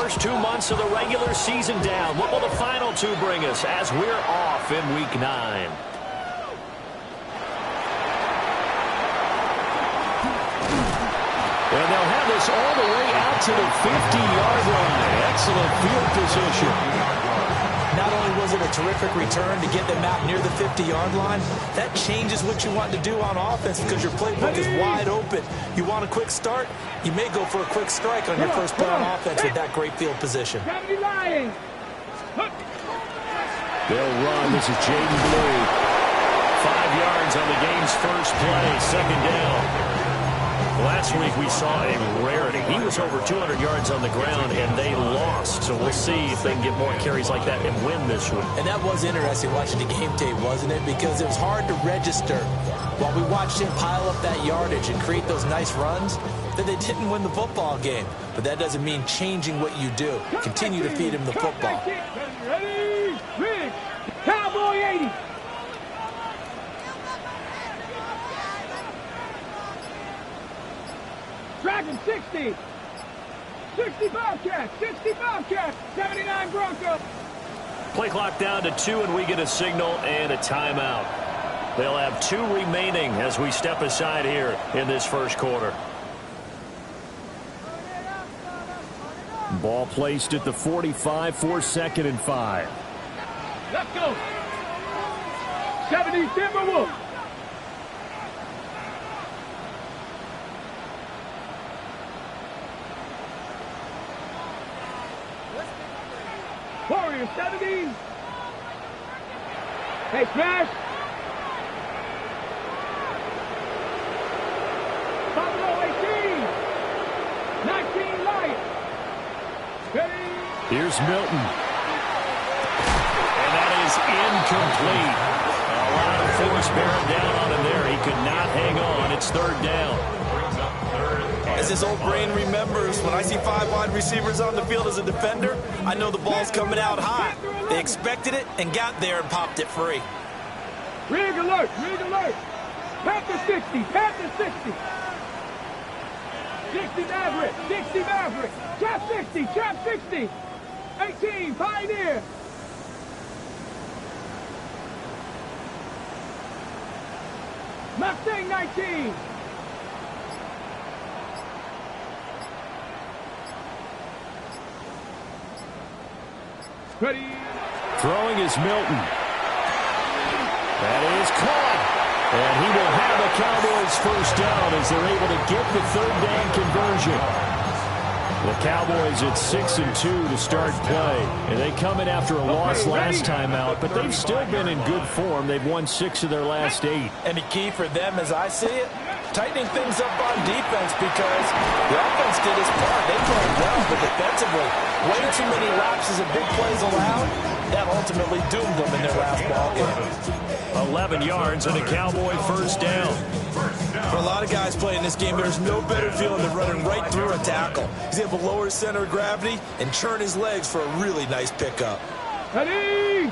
first 2 months of the regular season down. What will the final two bring us as we're off in Week 9? And they'll have this all the way out to the 50-yard line. Excellent field position. Not only was it a terrific return to get them out near the 50-yard line, that changes what you want to do on offense because your playbook is wide open. You want a quick start, you may go for a quick strike on your first play on offense with that great field position. They'll run. This is Jaden Blue. 5 yards on the game's first play, second down. Last week we saw a rarity. He was over 200 yards on the ground, and they lost. So we'll see if they can get more carries like that and win this week. And that was interesting watching the game tape, wasn't it? Because it was hard to register. While we watched him pile up that yardage and create those nice runs, that they didn't win the football game. But that doesn't mean changing what you do. Continue to feed him the football. Ready, big, Cowboy 80. Dragon 60. 65 catch, 65 catch, 79 Broncos. Play clock down to 2, and we get a signal and a timeout. They'll have 2 remaining as we step aside here in this first quarter. Ball placed at the 45 for 2nd and 5. Let's go. 70 Timberwolves. Warriors 70. Hey, smash. Buffalo 18. 19 Lions. Ready. Here's Milton. And that is incomplete. A lot of force bearing down on him there. He could not hang on. It's 3rd down. As his old brain remembers, when I see 5 wide receivers on the field as a defender, I know the ball's coming out high. They expected it and got there and popped it free. Rig alert, rig alert. Panther 60, Panther 60. 60 Maverick, 60 Maverick. Trap 60, trap 60. 18, Pioneer. Mustang 19. Ready. Throwing is Milton. That is caught. And he will have a Cowboys first down as they're able to get the 3rd down conversion. The Cowboys at 6-2 to start play. And they come in after a loss last time out, but they've still been in good form. They've won 6 of their last 8. And the key for them, as I see it, tightening things up on defense because the offense did its part. They played well, but defensively, way too many lapses of big plays allowed. That ultimately doomed them in their last ball game. 11 yards and a Cowboy first down. For a lot of guys playing this game, there's no better feeling than running right through a tackle. He's able to lower his center of gravity and churn his legs for a really nice pickup. Ready.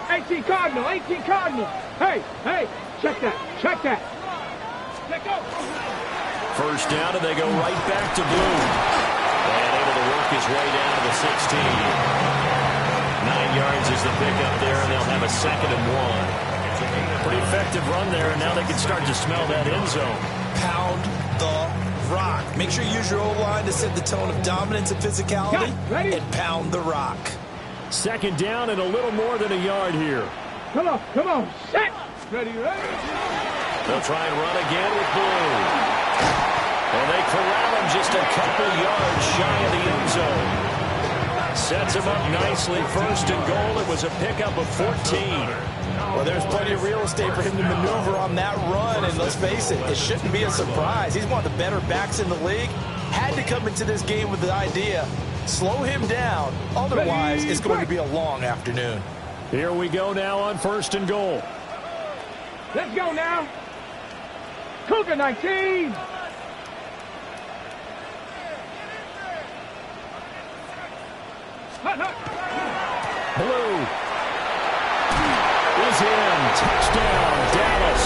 18 Cardinal, 18 Cardinal. Hey, hey, check that, check that. Let go. First down, and they go right back to Blue. And able to work his way down to the 16. 9 yards is the pickup there, and they'll have a 2nd and 1. Pretty effective run there, and now they can start to smell that end zone. Pound the rock. Make sure you use your O-line to set the tone of dominance and physicality, and pound the rock. 2nd down and a little more than a yard here. Come on, set. Ready, ready. They'll try and run again with Blue. And they corral him just a couple yards shy of the end zone. Sets him up nicely. 1st and goal. It was a pickup of 14. Well, there's plenty of real estate for him to maneuver on that run. And let's face it, it shouldn't be a surprise. He's one of the better backs in the league. Had to come into this game with the idea, slow him down. Otherwise, it's going to be a long afternoon. Here we go now on 1st and goal. Let's go now. Cougar 19. Blue is in. Touchdown, Dallas.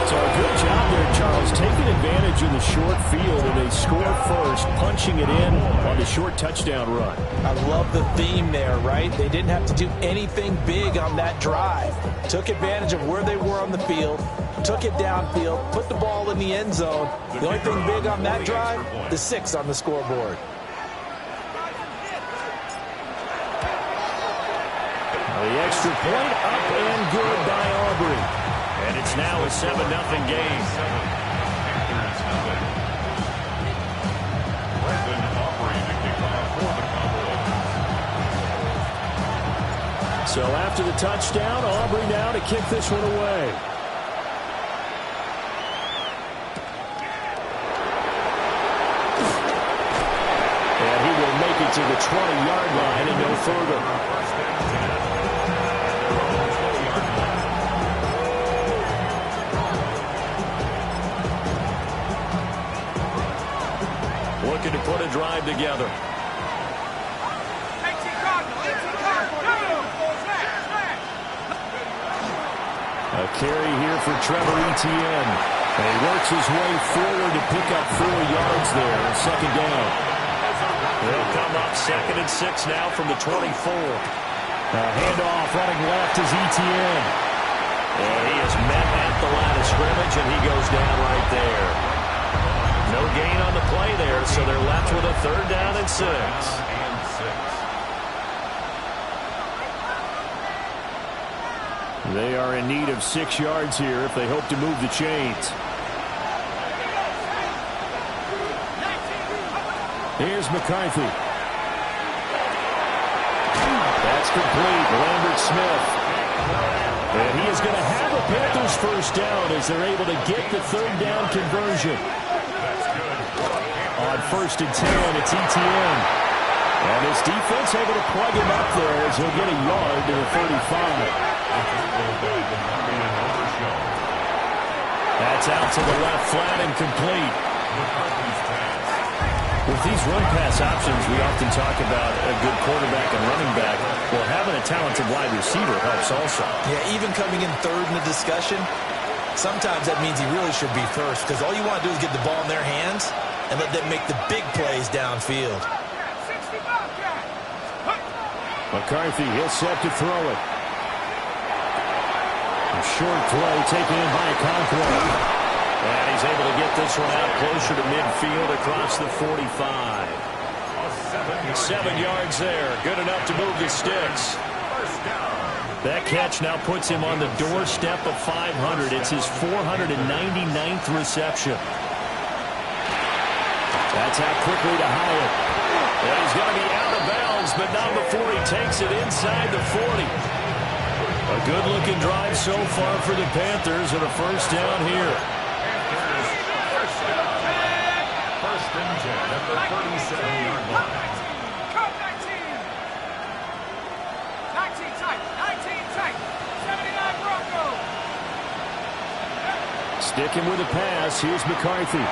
So a good job there Charles, taking advantage of the short field, and they score first, punching it in on the short touchdown run. I love the theme there, right? They didn't have to do anything big on that drive. Took advantage of where they were on the field, took it downfield, put the ball in the end zone. The only thing big on that drive, the 6 on the scoreboard. The extra point up and good by Aubrey. And it's now a 7-0 game. So after the touchdown, Aubrey now to kick this one away. And he will make it to the 20-yard line and no further. Looking to put a drive together. A carry here for Trevor Etienne. And he works his way forward to pick up 4 yards there on second down. They'll come up 2nd and 6 now from the 24. Handoff running left is Etienne. And he is met at the line of scrimmage, and he goes down right there. No gain on the play there, so they're left with a 3rd down and 6. They are in need of 6 yards here if they hope to move the chains. Here's McCarthy. That's complete. Lambert Smith. And he is going to have a Panthers first down as they're able to get the 3rd down conversion. On 1st and 10, it's Etienne. And his defense able to plug him up there as he'll get a yard to the 35. That's out to the left flat and complete. With these run-pass options, we often talk about a good quarterback and running back. Well, having a talented wide receiver helps also. Yeah, even coming in 3rd in the discussion, sometimes that means he really should be first, because all you want to do is get the ball in their hands and let them make the big plays downfield. McCarthy, he'll set to throw it. A short play taken in by Conklin. And he's able to get this one out closer to midfield across the 45. 7 yards there. Good enough to move the sticks. That catch now puts him on the doorstep of 500. It's his 499th reception. That's out quickly to Hyatt. And he's going to be out of bounds, but not before he takes it inside the 40. A good-looking drive so far for the Panthers and a first down here. First and 10 at the 37-yard line. Code 19. 19 tight. 19 tight. 79 Bronco. Sticking with the pass. Here's McCarthy.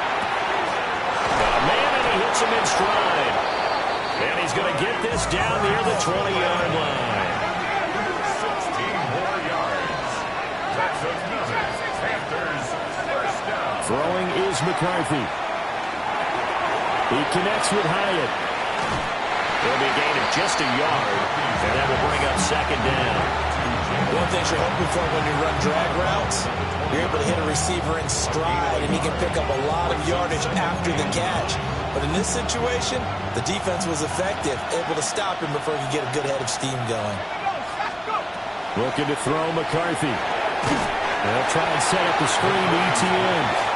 Man, and he hits him in stride. And he's going to get this down near the 20-yard line. 16 more yards. Texas Panthers first down. Throwing is McCarthy. He connects with Hyatt. It'll be a gain of just a yard, and that will bring up second down. One thing you're hoping for when you run drag routes, you're able to hit a receiver in stride, and he can pick up a lot of yardage after the catch. But in this situation, the defense was effective, able to stop him before he could get a good head of steam going. Looking to throw McCarthy. They'll try and set up the screen to Etienne.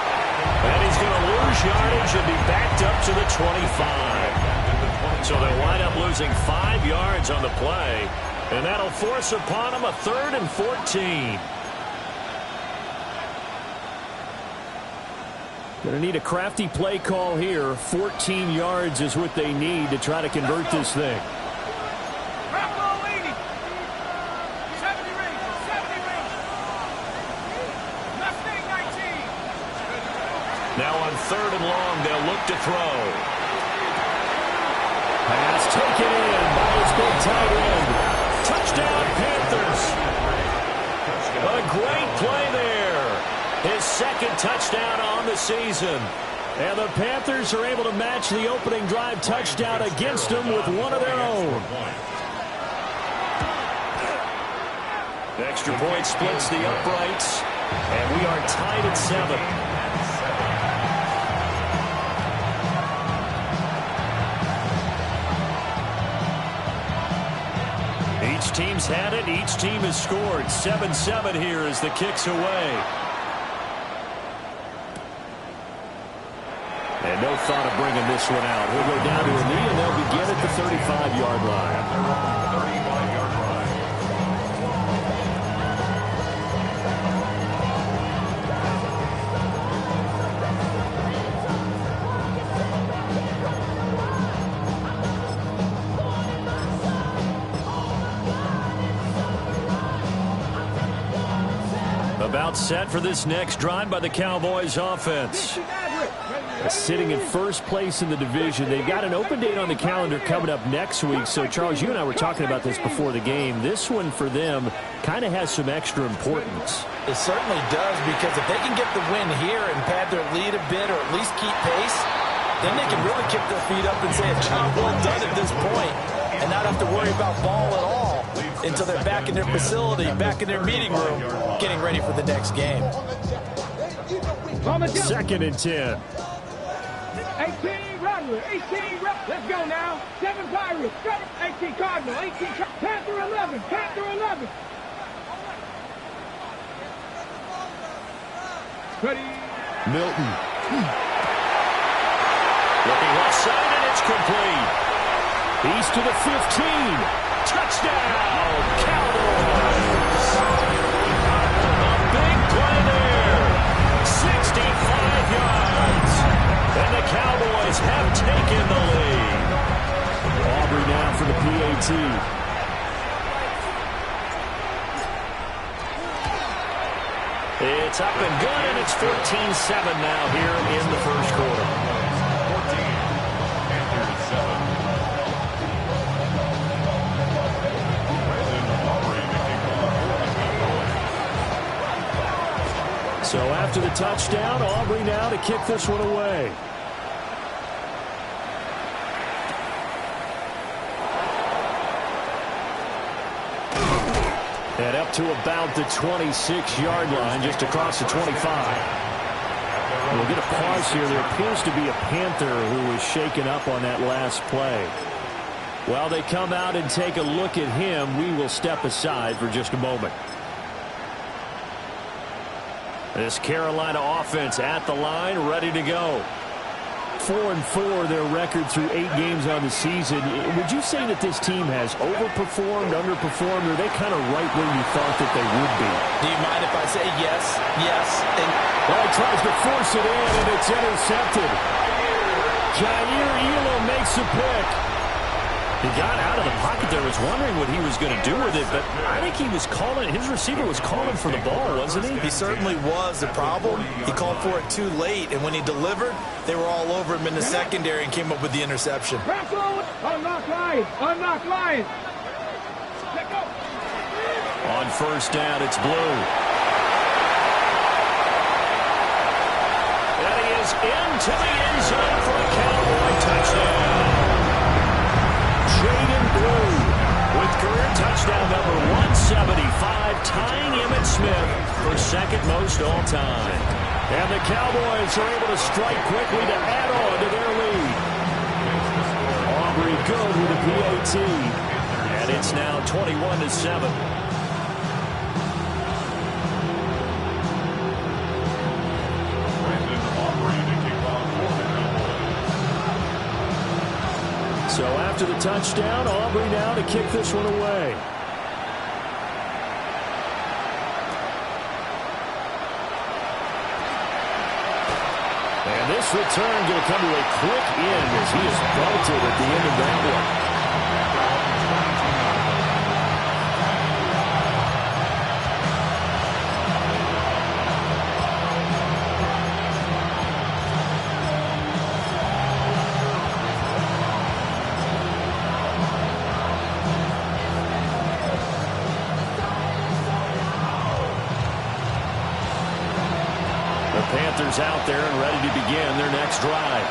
And he's going to lose yardage and be backed up to the 25. So they'll wind up losing 5 yards on the play. And that'll force upon them a 3rd and 14. Going to need a crafty play call here. 14 yards is what they need to try to convert this thing. Now on 3rd and long, they'll look to throw. Pass taken in by his big tight end. Touchdown, Panthers. A great play there. His second touchdown on the season. And the Panthers are able to match the opening drive touchdown against them with one of their own. The extra point splits the uprights, and we are tied at 7. Each team's had it. Each team has scored. 7-7 here as the kick's away. And no thought of bringing this one out. He'll go down to a knee, and they'll begin at the 35-yard line. About set for this next drive by the Cowboys offense. Sitting in first place in the division. They've got an open date on the calendar coming up next week. So, Charles, you and I were talking about this before the game. This one for them kind of has some extra importance. It certainly does, because if they can get the win here and pad their lead a bit or at least keep pace, then they can really kick their feet up and say a job well done at this point and not have to worry about ball at all until they're back in their facility, back in their meeting room, getting ready for the next game. 2nd and 10. 18 Runner, 18 let's go now. 7 Pirates, 18 Cardinal, 18 Panther 11, Panther 11. Ready. Milton. Looking left side, and it's complete. He's to the 15. Touchdown, Cowboys. A big play there. 65 yards. And the Cowboys have taken the lead. Aubrey now for the PAT. It's up and good, and it's 14-7 now here in the first quarter. 14, Panthers 7. So after the touchdown, Aubrey now to kick this one away. And up to about the 26-yard line, just across the 25. We'll get a pause here. There appears to be a Panther who was shaken up on that last play. While they come out and take a look at him, we will step aside for just a moment. This Carolina offense at the line, ready to go. 4-4 their record through 8 games on the season. Would you say that this team has overperformed, underperformed, or are they kind of right where you thought that they would be? Do you mind if I say yes? Yes. And well, he tries to force it in, and it's intercepted. Jair Elo makes a pick. He got out of the pocket there, was wondering what he was going to do with it, but I think he was calling, his receiver was calling for the ball, wasn't he? He certainly was. The problem, he called for it too late, and when he delivered, they were all over him in the secondary and came up with the interception. Unlock Lions, unlock Lions. Let go. On first down, it's Blue. And he is into the end zone for a Cowboy touchdown. Jaden Blue with career touchdown number 175, tying Emmitt Smith for second most all time. And the Cowboys are able to strike quickly to add on to their lead. Aubrey good with a PAT. And it's now 21-7. So after the touchdown, Aubrey now to kick this one away. And this return going to come to a quick end as he is belted at the end of that one. The Panthers out there and ready to begin their next drive.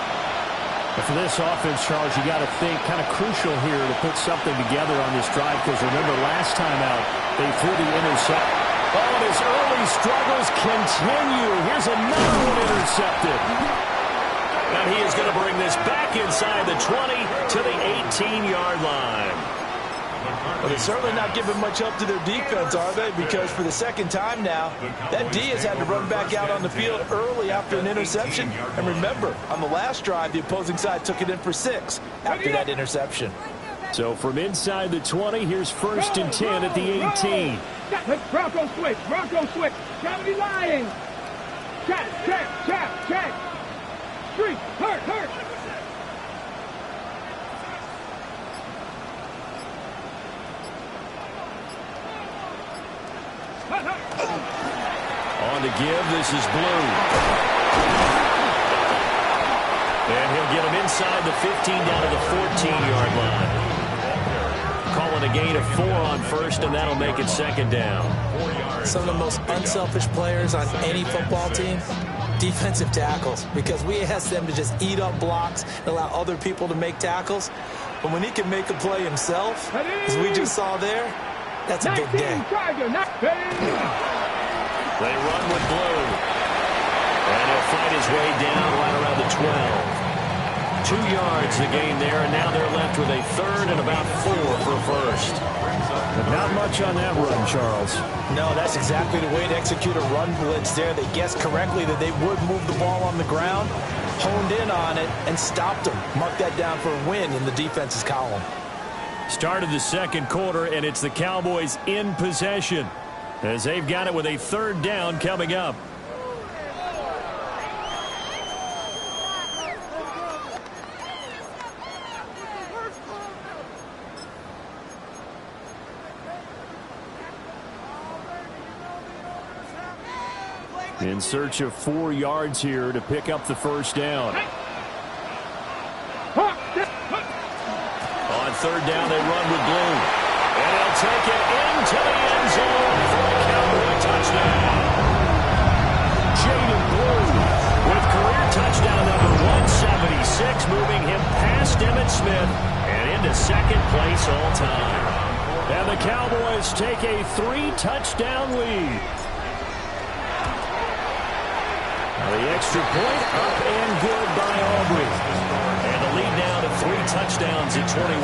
But for this offense, Charles, you got to think kind of crucial here to put something together on this drive, because remember last time out they threw the intercept. Oh, and his early struggles continue. Here's another one intercepted. And he is going to bring this back inside the 20 to the 18-yard line. Well, they're certainly not giving much help to their defense, are they? Because for the second time now, that D has had to run back out on the field early after an interception. And remember, on the last drive, the opposing side took it in for 6 after that interception. So from inside the 20, here's 1st and 10 at the 18. Bronco switch. Bronco switch. Cavity Lions. Check. Street. Hurt. On to give, this is Blue. And he'll get him inside the 15 down to the 14-yard line. Calling a gain of 4 on 1st, and that'll make it 2nd down. Some of the most unselfish players on any football team, defensive tackles, because we ask them to just eat up blocks and allow other people to make tackles. But when he can make a play himself, as we just saw there, that's a big day. They run with Blue. And he'll fight his way down right around the 12. 2 yards the gain there, and now they're left with a 3rd and about 4 for 1st. But not much on that run, Charles. No, that's exactly the way to execute a run blitz there. They guessed correctly that they would move the ball on the ground, honed in on it, and stopped them. Mark that down for a win in the defense's column. Start of the 2nd quarter, and it's the Cowboys in possession, as they've got it with a 3rd down coming up. In search of 4 yards here to pick up the 1st down. On 3rd down, they run with Blue. And he'll take it into the end zone for a Cowboy touchdown. Jaden Blue with career touchdown number 176, moving him past Emmitt Smith and into 2nd place all time. And the Cowboys take a 3-touchdown lead. The extra point up and good by Aubrey. And the lead now to 3 touchdowns at 21.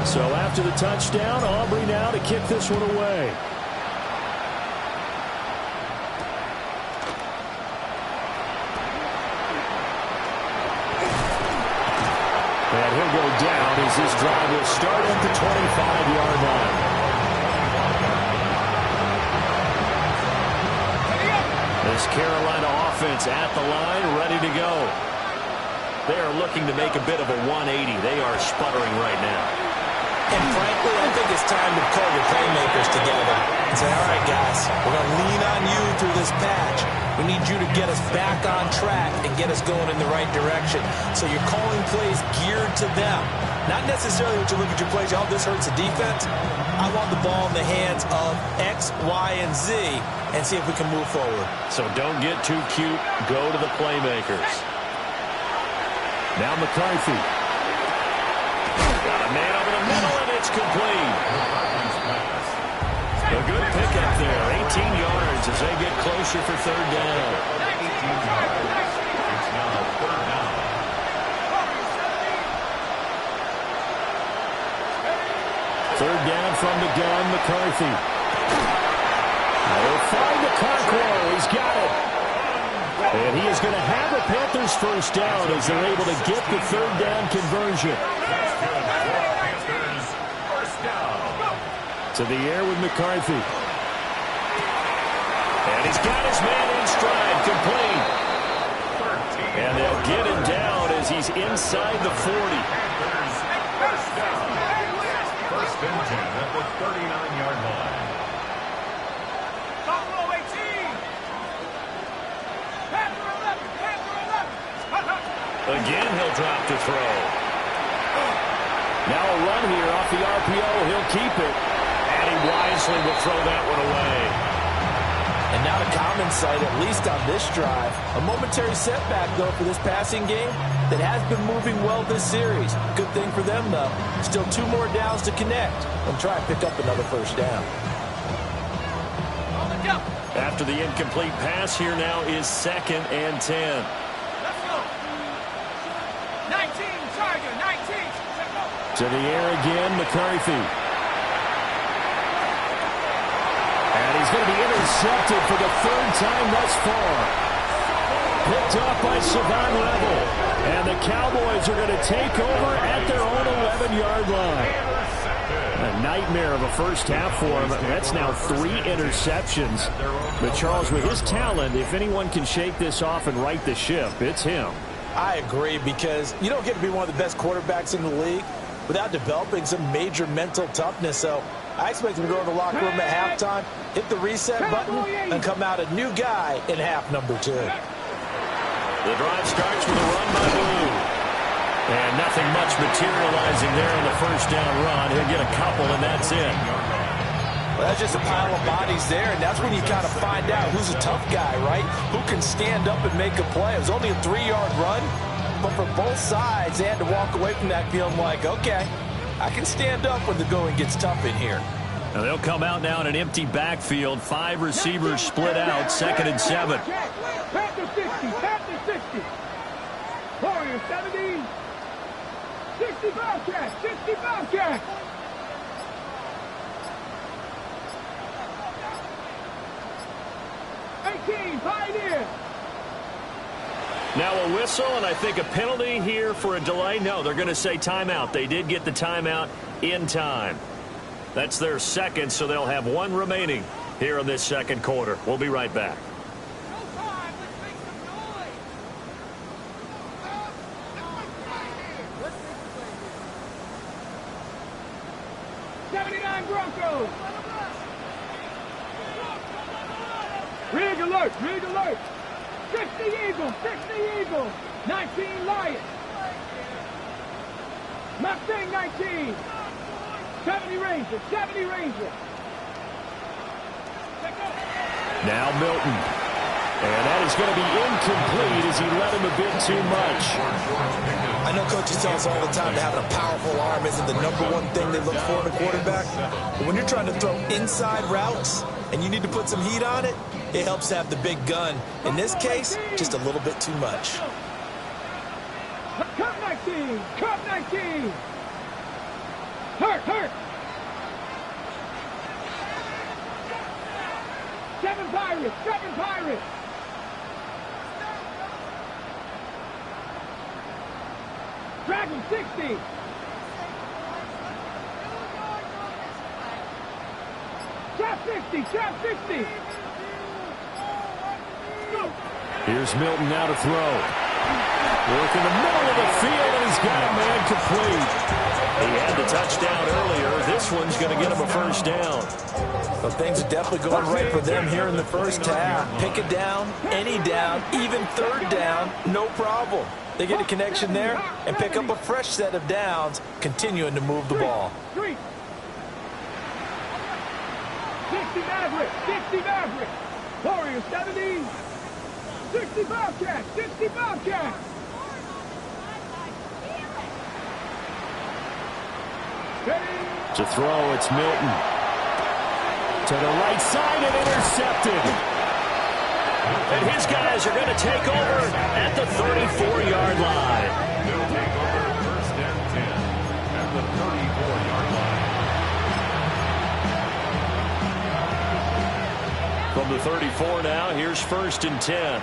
So after the touchdown, Aubrey now to kick this one away. And he'll go down as this drive will start at the 25-yard line. This Carolina offense at the line, ready to go. They are looking to make a bit of a 180. They are sputtering right now. And frankly, I think it's time to call your playmakers together and say, all right, guys, we're going to lean on you through this patch. We need you to get us back on track and get us going in the right direction. So you're calling plays geared to them. Not necessarily what you look at your plays, oh, this hurts the defense. I want the ball in the hands of X, Y, and Z and see if we can move forward. So don't get too cute. Go to the playmakers. Now McCarthy. Got a man over the middle, and it's complete. A good pickup there. 18 yards as they get closer for 3rd down. 18 yards. It's now 3rd down. Third down from the gun, McCarthy. They'll find the Conqueror. He's got it. And he is going to have the Panthers 1st down as they're able to get the 3rd down conversion. To the air with McCarthy. And he's got his man in stride, complete. And they'll get him down as he's inside the 40. First down. 1st and 10 at the 39-yard line. Again, he'll drop to throw. Now a run here off the RPO. He'll keep it. And he Moxley will throw that one away. And not a common sight, at least on this drive. A momentary setback, though, for this passing game that has been moving well this series. Good thing for them, though. Still 2 more downs to connect and try and pick up another first down. After the incomplete pass, here now is 2nd and 10. Let's go. 19, Tiger, 19. To the air again, McCarthy. And he's going to be intercepted for the 3rd time thus far. Picked off by Savon Level. And the Cowboys are going to take over at their own 11-yard line. A nightmare of a first half for him. That's now 3 interceptions. But Charles, with his talent, if anyone can shake this off and right the ship, it's him. I agree, because you don't get to be one of the best quarterbacks in the league without developing some major mental toughness. So I expect him to go to the locker room at halftime, hit the reset button, and come out a new guy in half number 2. The drive starts with a run by Blue. And nothing much materializing there on the first down run. He'll get a couple, and that's it. Well, that's just a pile of bodies there, and that's when you kind of find out who's a tough guy, right? Who can stand up and make a play. It was only a 3-yard run, but for both sides, they had to walk away from that feeling like, okay, I can stand up when the going gets tough in here. Now they'll come out now in an empty backfield. 5 receivers split out, 2nd and 7. Panthers 60, Panthers 60. Warriors 70. 60 Bobcats, 60 Bobcats. Pioneer. Now a whistle, and I think a penalty here for a delay. No, they're going to say timeout. They did get the timeout in time. That's their 2nd, so they'll have 1 remaining here in this 2nd quarter. We'll be right back. 79 Broncos. Rig alert, rig alert. 60 Eagles, 60 Eagles. 19 Lions. Mustang 19. 70 Rangers, 70 Rangers. Now Milton. And that is going to be incomplete as he let him a bit too much. I know coaches tell us all the time that having a powerful arm isn't the #1 thing they look for in a quarterback. But when you're trying to throw inside routes and you need to put some heat on it, it helps to have the big gun. In this case, just a little bit too much. Cup 19, Cup 19. Hurt, hurt. 7 Pirates, 7 Pirates. Dragon 60. Trap 60, trap 60. Here's Milton now to throw. Work in the middle of the field, and he's got a man complete. He had the touchdown earlier. This one's going to get him a first down. Well, things are definitely going right for them here in the first half. Pick it down, any down, even 3rd down, no problem. They get a connection there and pick up a fresh set of downs, continuing to move the ball. 60 Mavericks, 60 Mavericks. Warriors 70. 60 Bobcats, 60 Bobcats. To throw, it's Milton. To the right side and intercepted. And his guys are going to take over at the 34-yard line. They'll take over 1st and 10 at the 34-yard line. From the 34 now, here's 1st and 10.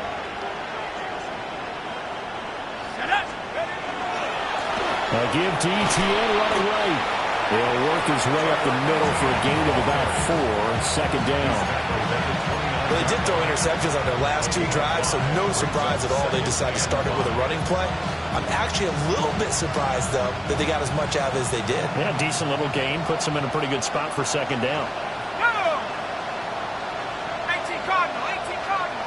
Give to ETN running right. He'll work his way up the middle for a gain of about 4. 2nd down. Well, they did throw interceptions on their last 2 drives, so no surprise at all they decided to start it with a running play. I'm actually a little bit surprised, though, that they got as much out of it as they did. Yeah, decent little gain. Puts them in a pretty good spot for 2nd down. 18 Cardinal, 18 Cardinal.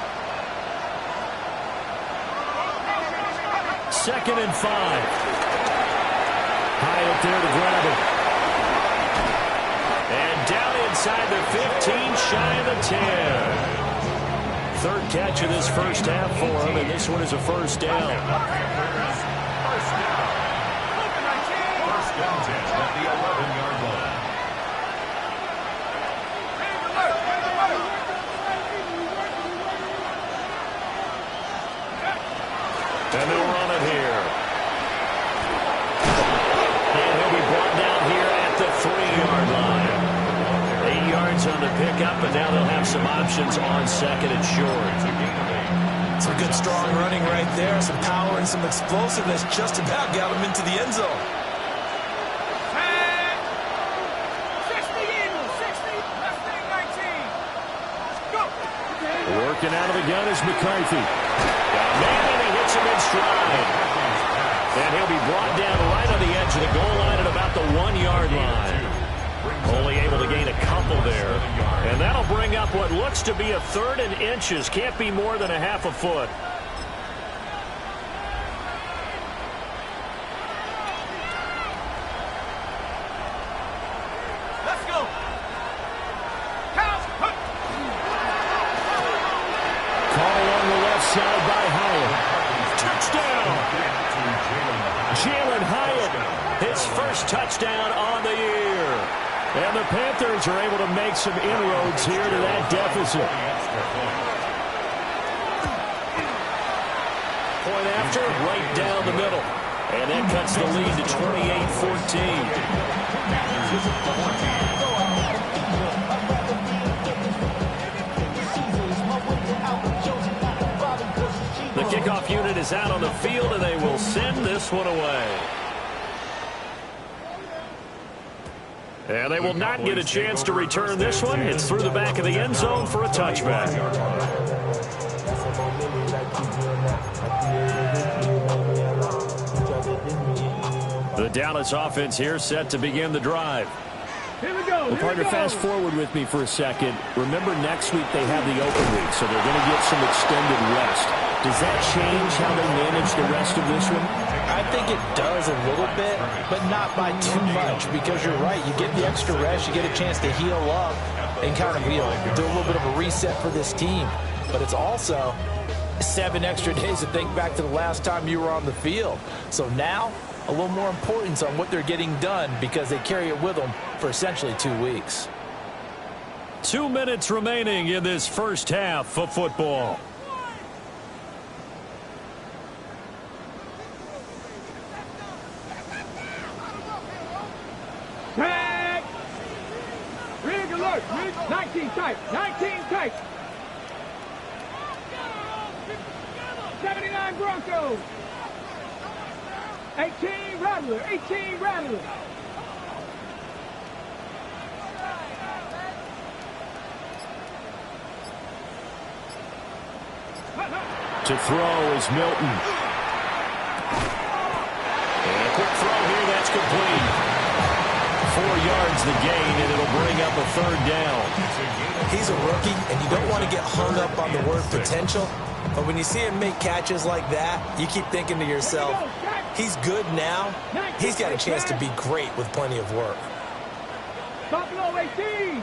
2nd and 5. High up there to grab it. And down inside the 15, shy of the 10. Third catch of this first half for him, and this one is a first down. First down 10 at the 11-yard line. And they'll run it here. And he'll be brought down here at the 3-yard line. 8 yards on the pickup, and now they'll have some options on second and short. Some good strong running right there. Some power and some explosiveness. Just about got him into the end zone. 60 Eagles, 60, left thing 19. Go. Working out of the gun is McCarthy. Got a man, and he hits him in stride. And he'll be brought down right on the edge of the goal line at about the 1-yard line. Only able to gain a couple there. And that'll bring up what looks to be a 3rd and inches. Can't be more than a half a foot. Let's go. Cows. Caught along the left side by Hyatt. Touchdown! Jalen Hyatt, his first touchdown on the year. And the Panthers are able to make some inroads here to that deficit. Point after, right down the middle. And that cuts the lead to 28-14. The kickoff unit is out on the field, and they will send this one away. And they will not get a chance to return this one. It's through the back of the end zone for a touchback. The Dallas offense here set to begin the drive. Here we go. Well, partner, fast forward with me for a second. Remember, next week they have the open week, so they're going to get some extended rest. Does that change how they manage the rest of this one? I think it does a little bit, but not by too much, because you're right. You get the extra rest, you get a chance to heal up and kind of, do a little bit of a reset for this team. But it's also 7 extra days to think back to the last time you were on the field. So now, a little more importance on what they're getting done because they carry it with them for essentially 2 weeks. 2 minutes remaining in this first half of football. Tag. Rig alert. Rig 19 tight. 19 tight. 79 Broncos. 18 Rattler. 18 Rattler. To throw is Milton. And a quick throw here, that's complete. 4 yards the gain, and it'll bring up a 3rd down. He's a rookie, and you don't want to get hung up on the word potential. But when you see him make catches like that, you keep thinking to yourself, he's good now. He's got a chance to be great with plenty of work. Buffalo 18.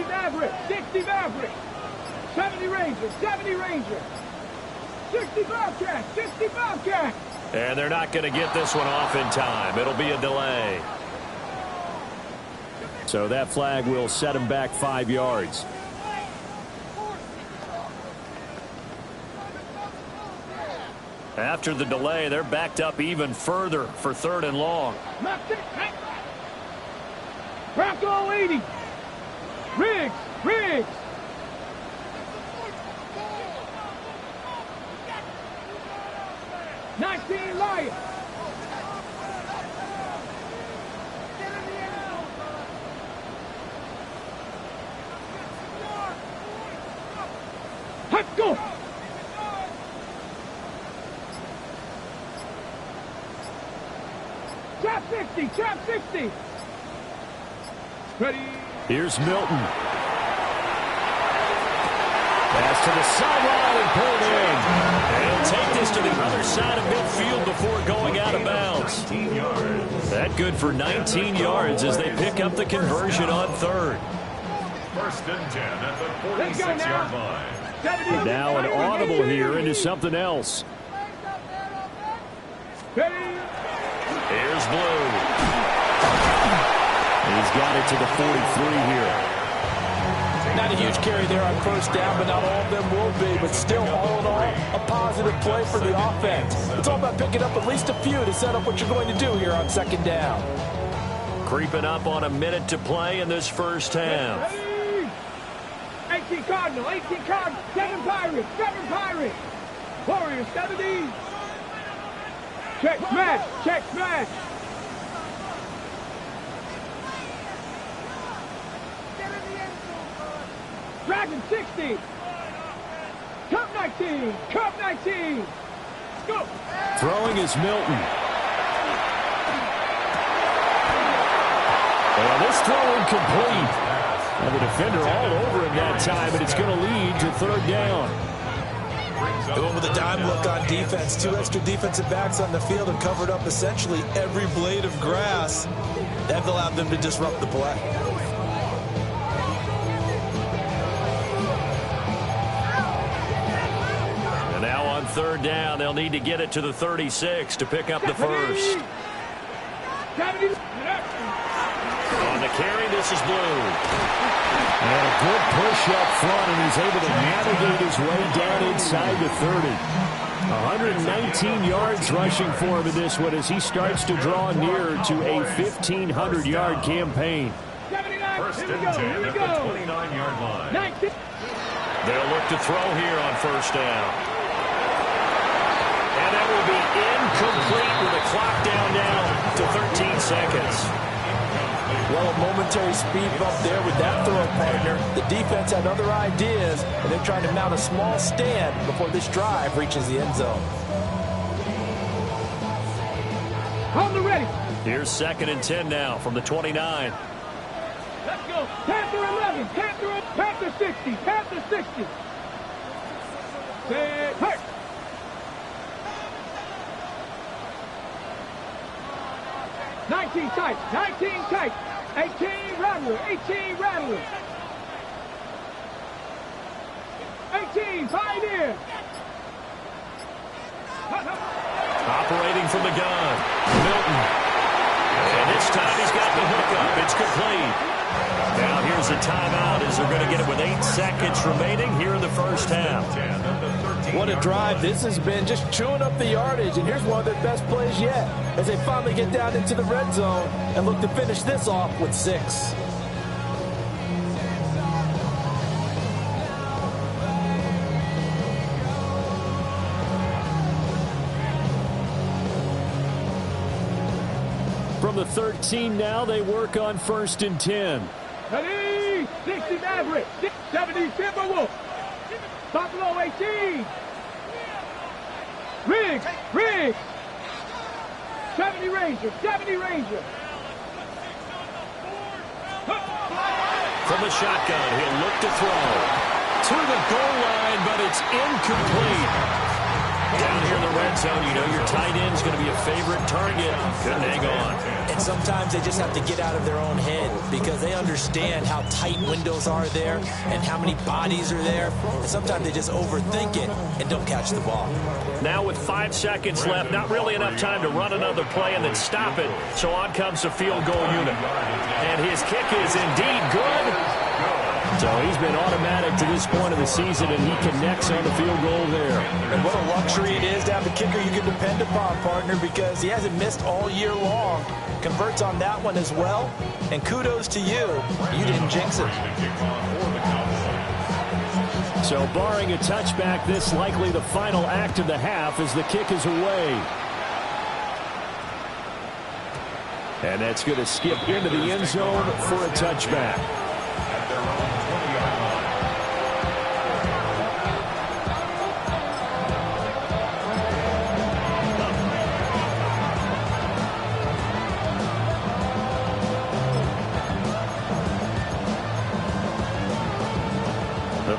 Maverick, 60 Maverick, 70 Ranger, 70 Ranger, 60 Bobcat, 60 Bobcat. And they're not going to get this one off in time. It'll be a delay. So that flag will set him back 5 yards. After the delay, they're backed up even further for 3rd and long. Bronco 80. Riggs, Riggs. Nineteen Lion. Let's go. Trap 60, trap 60. Ready. Here's Milton. Pass to the sideline and pulled in. And he'll take this to the other side of midfield before going out of bounds. 19 yards. That good for 19 yards as they pick up the conversion on third. First and 10 at the 46-yard line. Now an audible here into something else. Here's Blue. He's got it to the 43 here. Not a huge carry there on first down, but not all of them will be. But still, all in all, a positive play for the offense. It's all about picking up at least a few to set up what you're going to do here on second down. Creeping up on a minute to play in this first half. 18 Cardinal, 18 Cardinal, 7 Pirates, 7 Pirates. Warriors, 70. Check smash, check smash. Dragon 60. Cup 19, Cup 19. Go. Throwing is Milton. Well, this throw incomplete. And the defender all over him that time, and it's going to lead to third down. Going with a dime look on defense. 2 extra defensive backs on the field and covered up essentially every blade of grass. That allowed them to disrupt the play. And now on third down, they'll need to get it to the 36 to pick up the first. On the carry, this is Blue. And a good push up front, and he's able to navigate his way down inside the 30. 119 yards rushing for him in this one as he starts to draw near to a 1,500-yard campaign. First and 10 at the 29-yard line. They'll look to throw here on first down. And that will be incomplete with the clock down now to 13 seconds. Well, a momentary speed bump there with that throw, partner. The defense had other ideas, and they're trying to mount a small stand before this drive reaches the end zone. On the ready. Here's second and 10 now from the 29. Let's go. Panther 11, Panther 60, Panther 60. Say, hurt. 19 tight, 19 tight. 18 Rattler, 18 Rattler. 18 Pioneer. Operating from the gun, Milton. And this time he's got the hookup. It's complete. Now here's a timeout as they're going to get it with 8 seconds remaining here in the first half. What a drive this has been, just chewing up the yardage. And here's one of their best plays yet as they finally get down into the red zone and look to finish this off with 6. From the 13 now, they work on first and 10. Ready, 60 Maverick, 70 Timberwolf. Buffalo 18. Riggs. 70 Ranger, 70 Ranger. From the shotgun, he'll look to throw. To the goal line, but it's incomplete. Down here in the red zone, you know your tight end's going to be a favorite target. Couldn't hang on. And sometimes they just have to get out of their own head because they understand how tight windows are there and how many bodies are there. And sometimes they just overthink it and don't catch the ball. Now with 5 seconds left, not really enough time to run another play and then stop it. So on comes the field goal unit. And his kick is indeed good. So he's been automatic to this point of the season, and he connects on the field goal there. And what a luxury it is to have a kicker you can depend upon, partner, because he hasn't missed all year long. Converts on that one as well. And kudos to you. You didn't jinx it. So barring a touchback, this likely the final act of the half as the kick is away. And that's going to skip into the end zone for a touchback.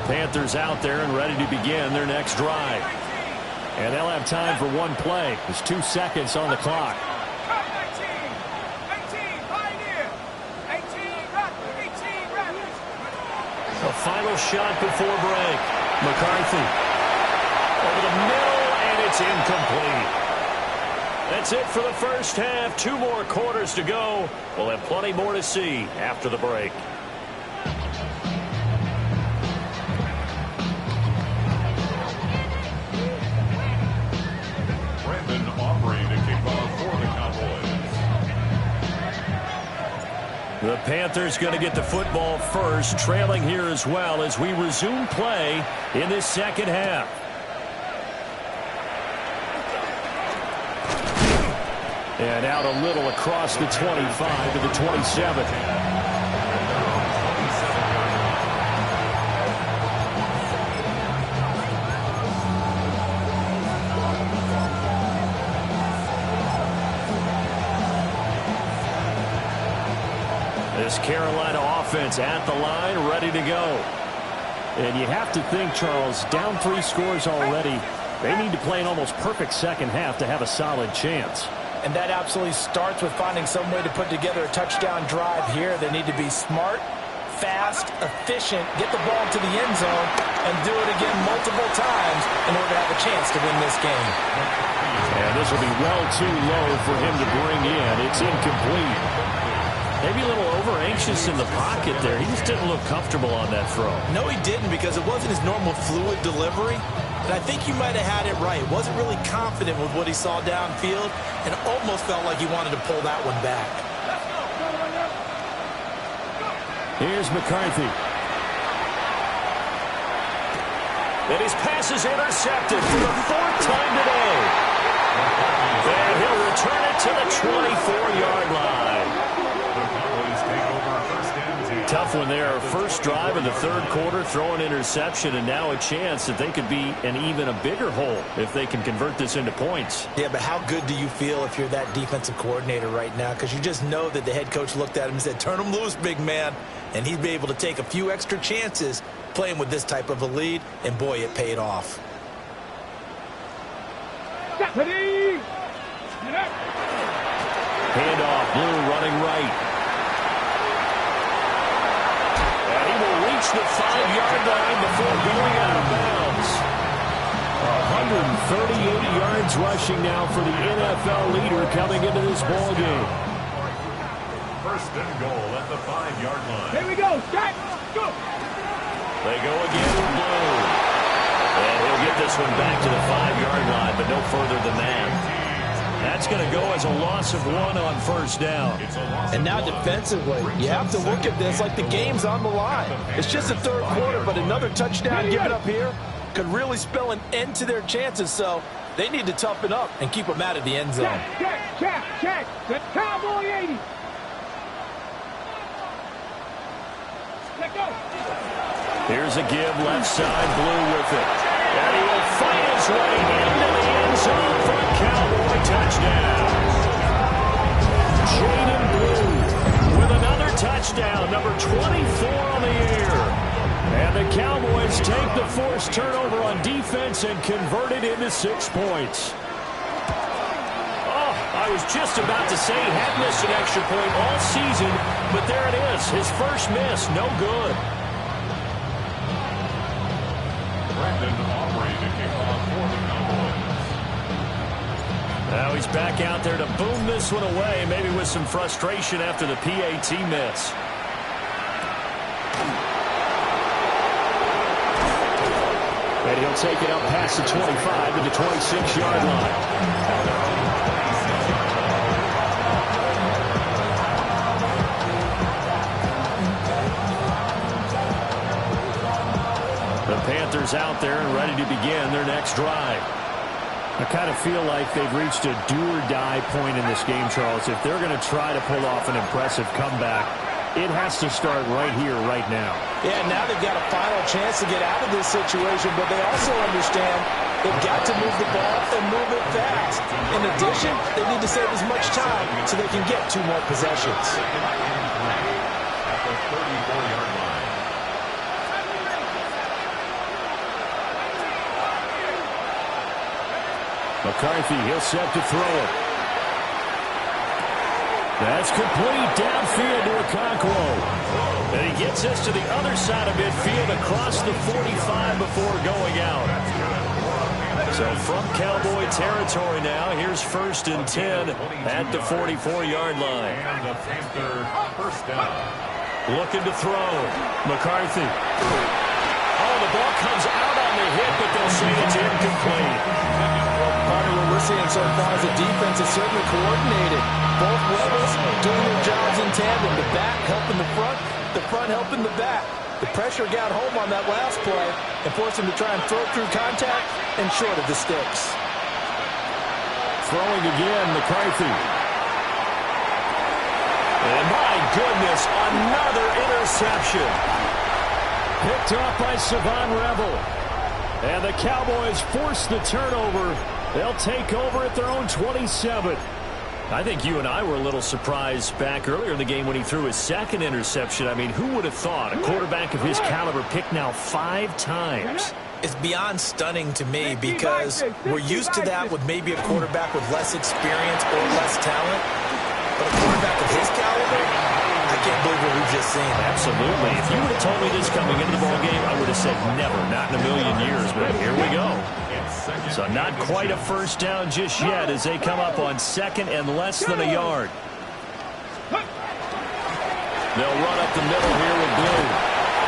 Panthers out there and ready to begin their next drive. And they'll have time for one play. There's 2 seconds on the clock. A final shot before break. McCarthy over the middle, and it's incomplete. That's it for the first half. 2 more quarters to go. We'll have plenty more to see after the break. The Panthers going to get the football first, trailing here as well as we resume play in this second half. And out a little across the 25 to the 27. This Carolina offense at the line, ready to go. And you have to think, Charles, down 3 scores already. They need to play an almost perfect second half to have a solid chance. And that absolutely starts with finding some way to put together a touchdown drive here. They need to be smart, fast, efficient, get the ball to the end zone, and do it again multiple times in order to have a chance to win this game. And this will be well too low for him to bring in. It's incomplete. Maybe a little over-anxious in the pocket there. He just didn't look comfortable on that throw. No, he didn't, because it wasn't his normal fluid delivery. And I think you might have had it right. Wasn't really confident with what he saw downfield and almost felt like he wanted to pull that one back. Here's McCarthy. And his pass is intercepted for the 4th time today. And he'll return it to the 24-yard line. Tough one there. First drive of the 3rd quarter, throw an interception, and now a chance that they could be an even a bigger hole if they can convert this into points. Yeah, but how good do you feel if you're that defensive coordinator right now? Because you just know that the head coach looked at him and said, turn him loose, big man. And he'd be able to take a few extra chances playing with this type of a lead, and boy, it paid off. Handoff, Blue running right. The 5-yard line before going out of bounds. 138 yards rushing now for the NFL leader coming into this ball game. 1st and goal at the 5-yard line. Here we go. Start. Go. They go again with Blue. And he'll get this one back to the 5-yard line, but no further than that. That's going to go as a loss of 1 on 1st down. And now defensively, you have to look at this like the game's on the line. It's just the 3rd quarter, but another touchdown given up here could really spell an end to their chances. So they need to toughen up and keep them out of the end zone. Check. The Cowboy 80. Let go. Here's a give, left side, Blue with it. And he will fight his way into the end zone for a Cowboy touchdown. Jaden Blue with another touchdown, number 24 on the year. And the Cowboys take the forced turnover on defense and convert it into 6 points. Oh, I was just about to say he had missed an extra point all season, but there it is, his first miss, no good. Now he's back out there to boom this one away, maybe with some frustration after the PAT miss. And he'll take it up past the 25 to the 26-yard line. The Panthers out there and ready to begin their next drive. I kind of feel like they've reached a do-or-die point in this game, Charles. If they're going to try to pull off an impressive comeback, it has to start right here, right now. Yeah, now they've got a final chance to get out of this situation, but they also understand they've got to move the ball and move it fast. In addition, they need to save as much time so they can get 2 more possessions. At the 34-yard line. McCarthy, he'll set to throw it. That's complete downfield to Okonkwo. And he gets us to the other side of midfield across the 45 before going out. So from Cowboy territory now, here's 1st and 10 at the 44-yard line. And the Panthers first down. Looking to throw. McCarthy. Oh, the ball comes out on the hit, but they'll say it's incomplete. Part of what we're seeing so far is the defense is certainly coordinated. Both levels doing their jobs in tandem. The back helping the front helping the back. The pressure got home on that last play and forced him to try and throw through contact and short of the sticks. Throwing again, McCarthy. And my goodness, another interception. Picked off by Savon Revel. And the Cowboys force the turnover. They'll take over at their own 27. I think you and I were a little surprised back earlier in the game when he threw his 2nd interception. I mean, who would have thought a quarterback of his caliber picked now 5 times? It's beyond stunning to me because we're used to that with maybe a quarterback with less experience or less talent. But a quarterback of his caliber, I can't believe what we've just seen. Absolutely. If you would have told me this coming into the ballgame, I would have said never, not in a million years. But here we go. So not quite a first down just yet as they come up on 2nd and less than a yard. They'll run up the middle here with Blue.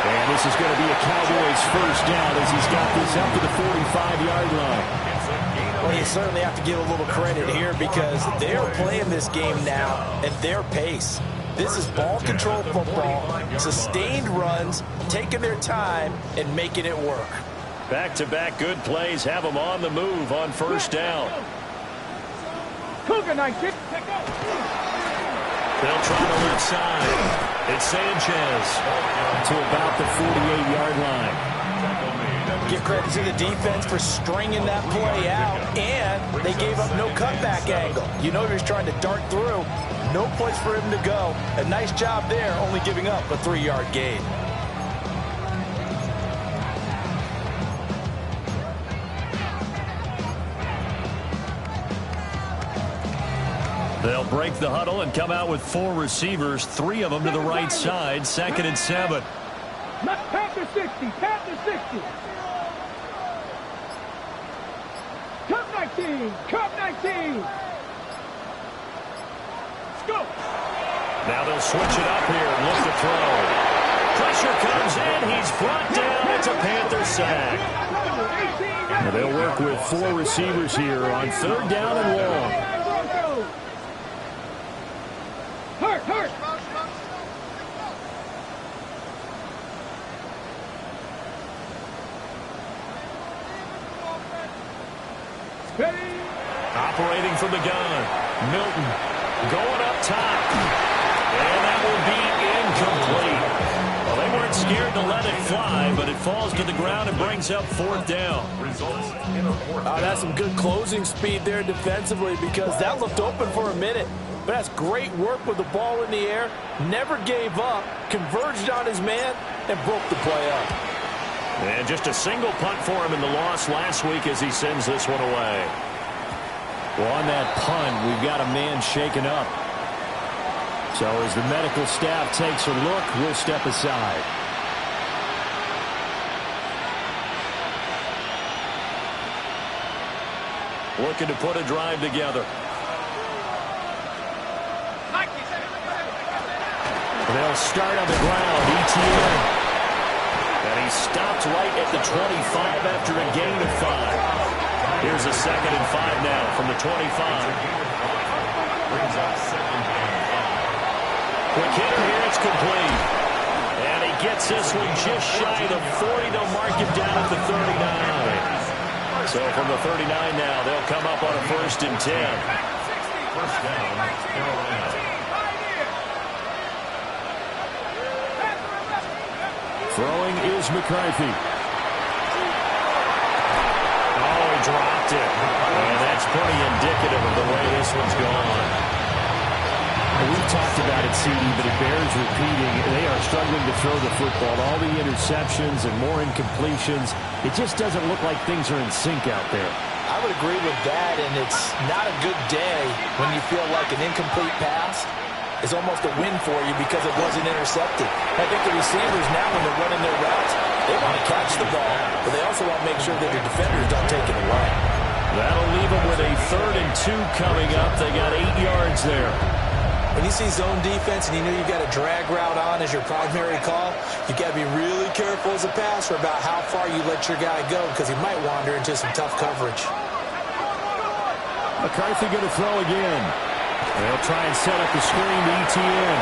And this is going to be a Cowboys first down as he's got this up to the 45-yard line. Well, you certainly have to give a little credit here because they're playing this game now at their pace. This is ball control football, sustained runs, taking their time and making it work. Back-to-back good plays have them on the move on first down. Cougar 19. They'll try the left side. It's Sanchez to about the 48-yard line. Give credit to the defense for stringing that play out, and they gave up no cutback angle. You know he was trying to dart through. No place for him to go. A nice job there, only giving up a 3-yard gain. They'll break the huddle and come out with 4 receivers, 3 of them to the right side, 2nd and 7. Panther 60, Panther 60. Cup 19, Cup 19. Let's go. Now they'll switch it up here and look to throw. Pressure comes in, he's brought down, it's a Panther sack. Now they'll work with 4 receivers here on 3rd down and long. Hurt. Operating from the gun. Milton going up top. And that will be incomplete. Well, they weren't scared to let it fly, but it falls to the ground and brings up 4th down. That's some good closing speed there defensively because that looked open for a minute. But that's great work with the ball in the air. Never gave up, converged on his man, and broke the play up. And just a single punt for him in the loss last week as he sends this one away. Well, on that punt, we've got a man shaken up. So as the medical staff takes a look, we'll step aside. Looking to put a drive together. They'll start on the ground. ETN. And he stopped right at the 25 after a gain of 5. Here's a 2nd and 5 now from the 25. Quick hitter here, it's complete. And he gets this one just shy of the 40. They'll mark him down at the 39. So from the 39 now, they'll come up on a 1st and 10. First down, Carolina. Throwing is McCarthy. Oh, he dropped it. And that's pretty indicative of the way this one's gone. We've talked about it, CD, but it bears repeating. They are struggling to throw the football. All the interceptions and more incompletions. It just doesn't look like things are in sync out there. I would agree with that, and it's not a good day when you feel like an incomplete pass is almost a win for you because it wasn't intercepted. I think the receivers now, when they're running their routes, they want to catch the ball, but they also want to make sure that the defenders don't take it away. That'll leave them with a 3rd and 2 coming up. They got 8 yards there. When you see zone defense and you know you've got a drag route on as your primary call, you've got to be really careful as a passer about how far you let your guy go because he might wander into some tough coverage. McCarthy going to throw again. They'll try and set up the screen to ETN.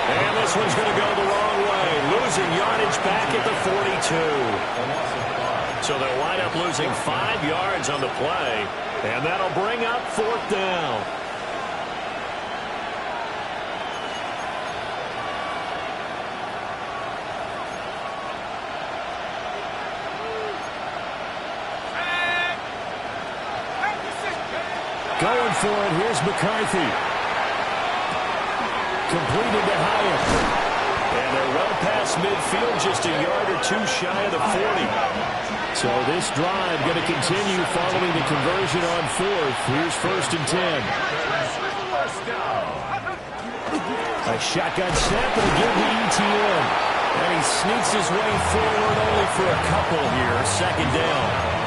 And this one's going to go the wrong way. Losing yardage back at the 42. So they'll wind up losing 5 yards on the play. And that'll bring up 4th down. Going for it. Here's McCarthy. Completed to Hyatt. And they're well past midfield, just a yard or 2 shy of the 40. So this drive going to continue following the conversion on 4th. Here's 1st and 10. A shotgun snap and a give to ETN. And he sneaks his way forward only for a couple here. 2nd down.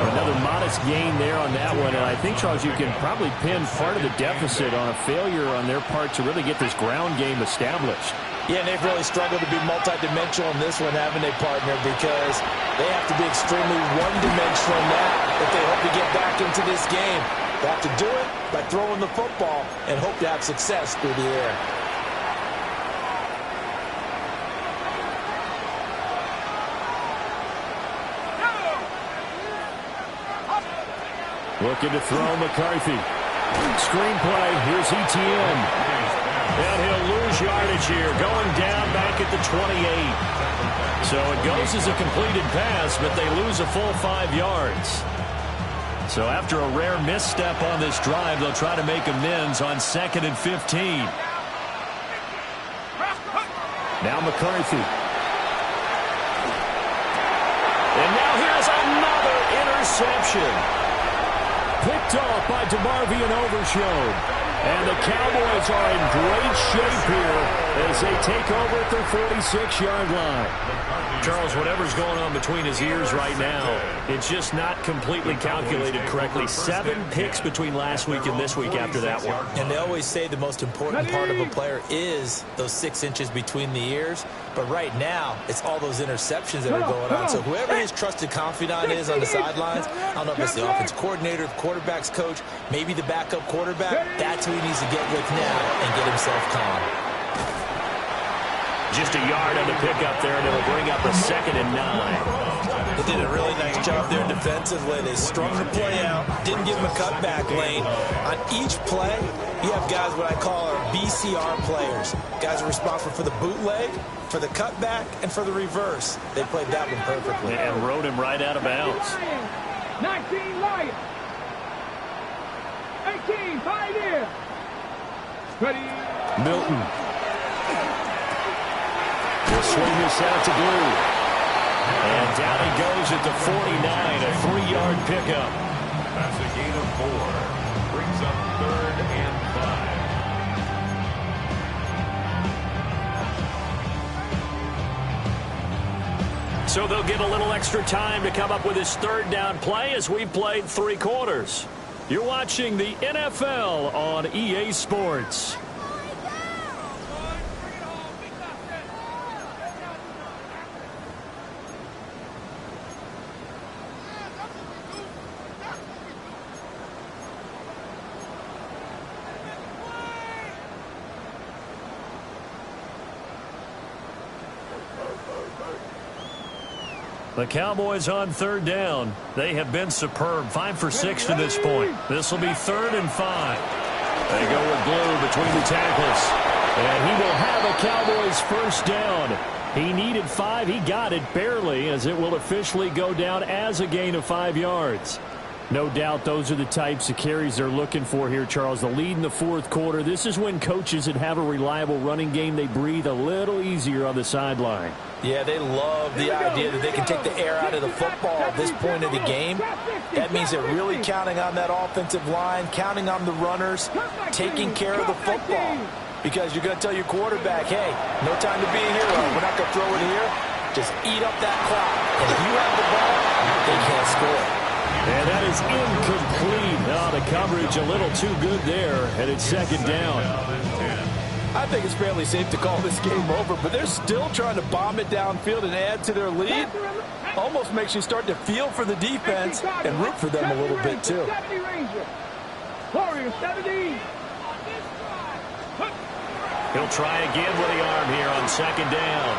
Another modest gain there on that one, and I think, Charles, you can probably pin part of the deficit on a failure on their part to really get this ground game established. Yeah, and they've really struggled to be multidimensional in this one, haven't they, partner, because they have to be extremely one-dimensional now if they hope to get back into this game. They have to do it by throwing the football and hope to have success through the air. Looking to throw McCarthy. Screenplay. Here's ETN. And he'll lose yardage here. Going down back at the 28. So it goes as a completed pass, but they lose a full 5 yards. So after a rare misstep on this drive, they'll try to make amends on 2nd and 15. Now McCarthy. And now here's another interception. Picked off by DeMarvion Overshown. And the Cowboys are in great shape here as they take over at their 46-yard line. Charles, whatever's going on between his ears right now, it's just not completely calculated correctly. 7 picks between last week and this week after that one. And they always say the most important part of a player is those 6 inches between the ears. But right now, it's all those interceptions that are going on. So whoever his trusted confidant is on the sidelines, I don't know if it's the offense coordinator, the quarterback's coach, maybe the backup quarterback, that's who he needs to get with now and get himself calm. Just a yard on the pickup there, and it'll bring up a 2nd and 9. They did a really nice job there defensively. They strung the play out, didn't give him a cutback lane. On each play, you have guys what I call our BCR players. Guys are responsible for the bootleg, for the cutback, and for the reverse. They played that one perfectly. And rode him right out of bounds. 19 Lions. 18 Pioneer. Ready. Milton. Will swing this out to Blue. And down he goes at the 49, a 3-yard pickup. That's a gain of 4. Brings up 3rd and 5. So they'll get a little extra time to come up with his 3rd down play as we played 3 quarters. You're watching the NFL on EA Sports. The Cowboys on 3rd down. They have been superb. 5 for 6 to this point. This will be 3rd and 5. They go with Blue between the tackles. And he will have a Cowboys 1st down. He needed 5. He got it barely as it will officially go down as a gain of 5 yards. No doubt those are the types of carries they're looking for here, Charles. The lead in the fourth quarter. This is when coaches that have a reliable running game, they breathe a little easier on the sideline. Yeah, they love the idea that they can take the air out of the football at this point of the game. That means they're really counting on that offensive line, counting on the runners, taking care of the football. Because you're going to tell your quarterback, hey, no time to be a hero. We're not going to throw it here. Just eat up that clock. And if you have the ball, they can't score. And that is incomplete. Oh, the coverage a little too good there, and it's second down. I think it's fairly safe to call this game over, but they're still trying to bomb it downfield and add to their lead. Almost makes you start to feel for the defense and root for them a little bit, too. He'll try again with the arm here on second down.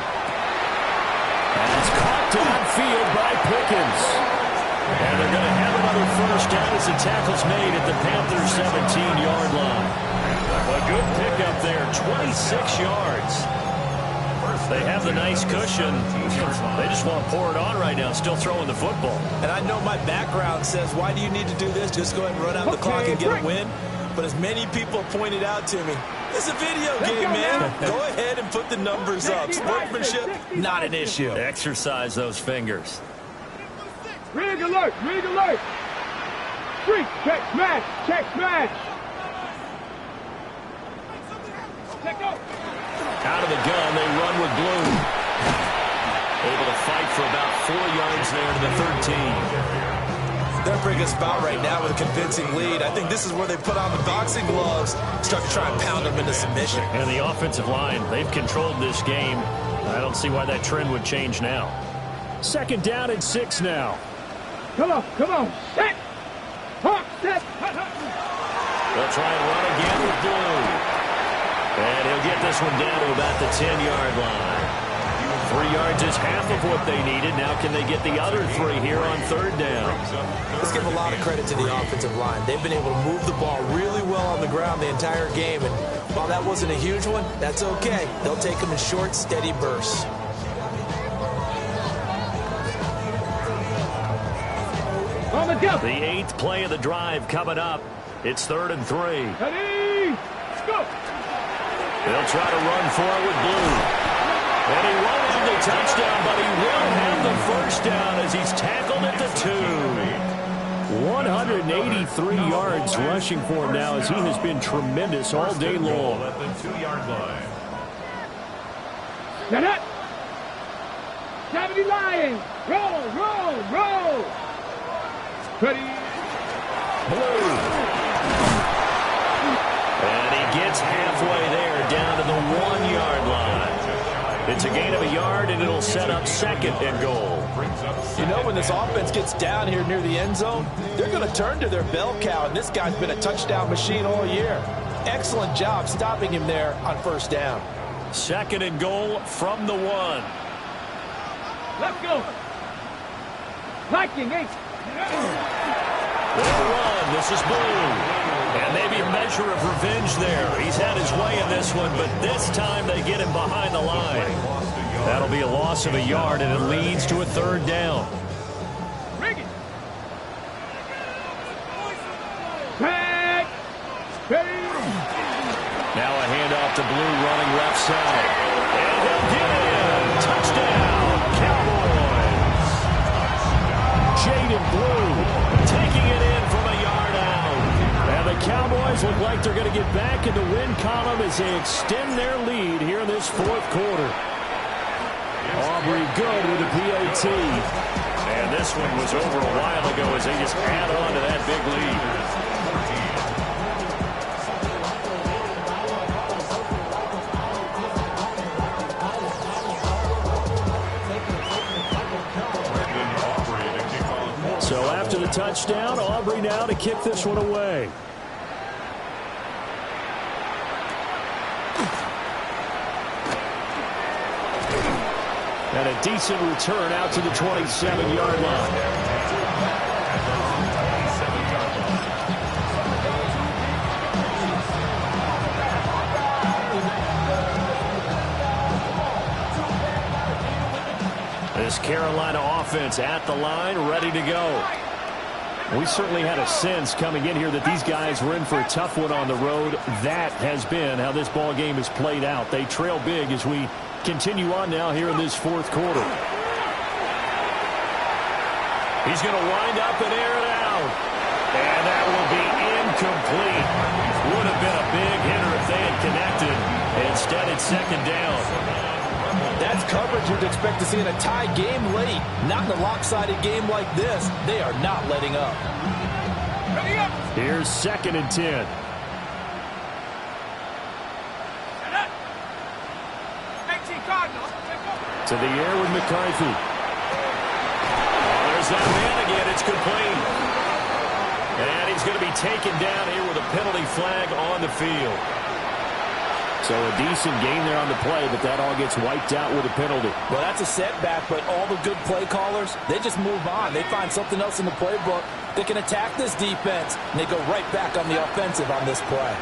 And it's caught downfield by Pickens. And they're going to have another first down as the tackle's made at the Panthers' 17-yard line. A good pickup there, 26 yards. They have the nice cushion. They just want to pour it on right now, still throwing the football. And I know my background says, why do you need to do this? Just go ahead and run out the clock and get a win. But as many people pointed out to me, it's a video game, man. Go ahead and put the numbers up. Sportsmanship, not an issue. Exercise those fingers. Rig alert! Rig alert! Freak! Check smash! Check smash! Check go! Out of the gun, they run with Blue. Able to fight for about 4 yards there to the 13. They're bringing us about right now with a convincing lead. I think this is where they put on the boxing gloves, start to try and pound them into submission. And the offensive line, they've controlled this game. I don't see why that trend would change now. Second down and 6 now. Come on, set! Hawk, set! They'll try and run again with Blue. And he'll get this one down to about the 10-yard line. 3 yards is half of what they needed. Now can they get the other 3 here on third down? Let's give a lot of credit to the offensive line. They've been able to move the ball really well on the ground the entire game. And while that wasn't a huge one, that's okay. They'll take them in short, steady bursts. The 8th play of the drive coming up. It's 3rd and 3. Ready? Go! They'll try to run for it with Blue. And he won't have the touchdown, but he will have the first down as he's tackled at the 2. 183 yards rushing for him now as he has been tremendous all day long. At the 2-yard line. Set up! 70 Lions! Roll! Ready? Blue. And he gets halfway there down to the 1-yard line. It's a gain of a yard, and it'll set up 2nd and goal. You know, when this offense gets down here near the end zone, they're going to turn to their bell cow, and this guy's been a touchdown machine all year. Excellent job stopping him there on first down. 2nd and goal from the 1. Let's go! Viking 8! They'll run. This is Blue. And maybe a measure of revenge there. He's had his way in this one, but this time they get him behind the line. That'll be a loss of a yard, and it leads to a 3rd down. Bring it! Back! Ready? Now a handoff to Blue running left side. And he'll get in. Touchdown, Cowboys. Jaden Blue taking it in from a yard out. And the Cowboys look like they're going to get back in the win column as they extend their lead here in this 4th quarter. Aubrey good with the PAT. And this one was over a while ago as they just add on to that big lead. So after the touchdown, Aubrey now to kick this one away. And a decent return out to the 27-yard line. This Carolina offense at the line, ready to go. We certainly had a sense coming in here that these guys were in for a tough one on the road. That has been how this ball game has played out. They trail big as we continue on now here in this fourth quarter. He's going to wind up and air it out. And that will be incomplete. Would have been a big hitter if they had connected. Instead, it's second down. That's coverage you'd expect to see in a tie game late. Not in a lopsided game like this. They are not letting up. Here's 2nd and 10. To the air with McCarthy. There's that man again. It's complete. And he's going to be taken down here with a penalty flag on the field. So a decent game there on the play, but that all gets wiped out with a penalty. Well, that's a setback, but all the good play callers, they just move on. They find something else in the playbook that can attack this defense, and they go right back on the offensive on this play.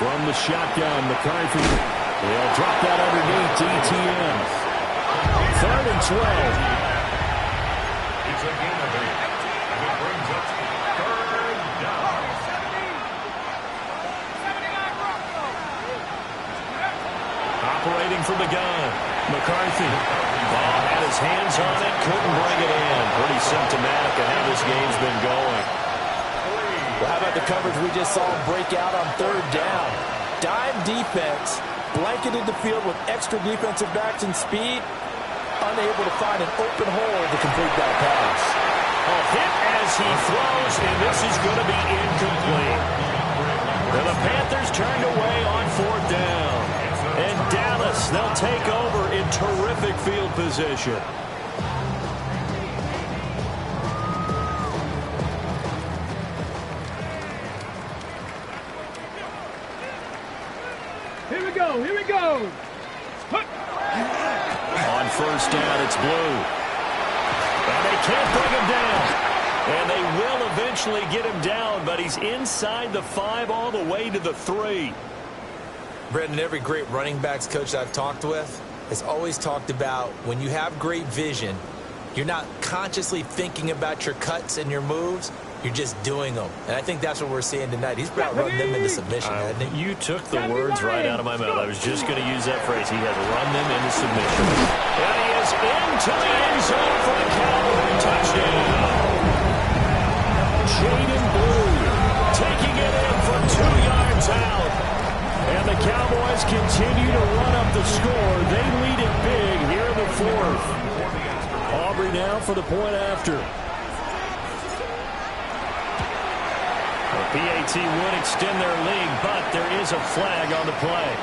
From the shotgun, McCarthy. They'll drop that underneath DTM. 3rd and 12. It's a game of 8. And it brings up 3rd down. Operating from the gun. McCarthy. Ball had his hands on it, couldn't bring it in. Pretty symptomatic of how this game's been going. Well, how about the coverage we just saw break out on 3rd down? Dime defense, blanketed the field with extra defensive backs and speed, unable to find an open hole to complete that pass. A hit as he throws, and this is going to be incomplete. And the Panthers turned away on 4th down. And Dallas, they'll take over in terrific field position. Here we go, here we go. On 1st down, it's Blue. And they can't bring him down. And they will eventually get him down, but he's inside the 5 all the way to the 3. Brendan, every great running backs coach I've talked with has always talked about when you have great vision, you're not consciously thinking about your cuts and your moves. You're just doing them. And I think that's what we're seeing tonight. He's about running them into submission, hasn't he? You took the words right out of my mouth. I was just going to use that phrase. He has run them into submission. And he is into the end zone for the Cowboys. Touchdown. Jaden Blue taking it in from 2 yards out. And the Cowboys continue to run up the score. They lead it big here in the 4th. Aubrey now for the point after. The PAT would extend their lead, but there is a flag on the play.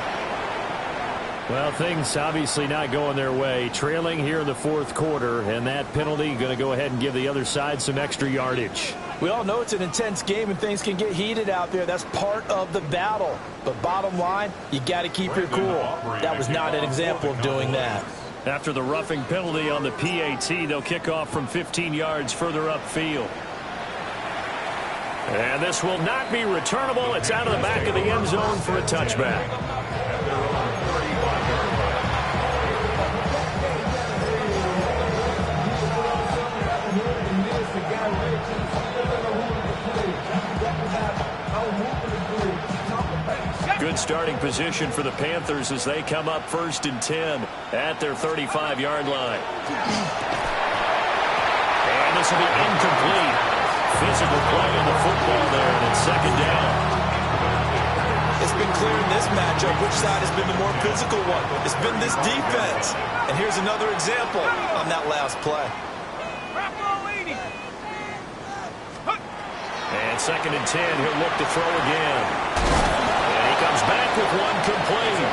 Well, things obviously not going their way. Trailing here in the 4th quarter, and that penalty going to go ahead and give the other side some extra yardage. We all know it's an intense game and things can get heated out there. That's part of the battle. But bottom line, you got to keep your cool. That was not an example of doing that. After the roughing penalty on the PAT, they'll kick off from 15 yards further upfield. And this will not be returnable. It's out of the back of the end zone for a touchback. Good starting position for the Panthers as they come up 1st and 10 at their 35-yard line. And this will be incomplete. Physical play on the football there, and it's 2nd down. It's been clear in this matchup which side has been the more physical one. It's been this defense. And here's another example on that last play. And 2nd and 10, he'll look to throw again. And he comes back with one complete.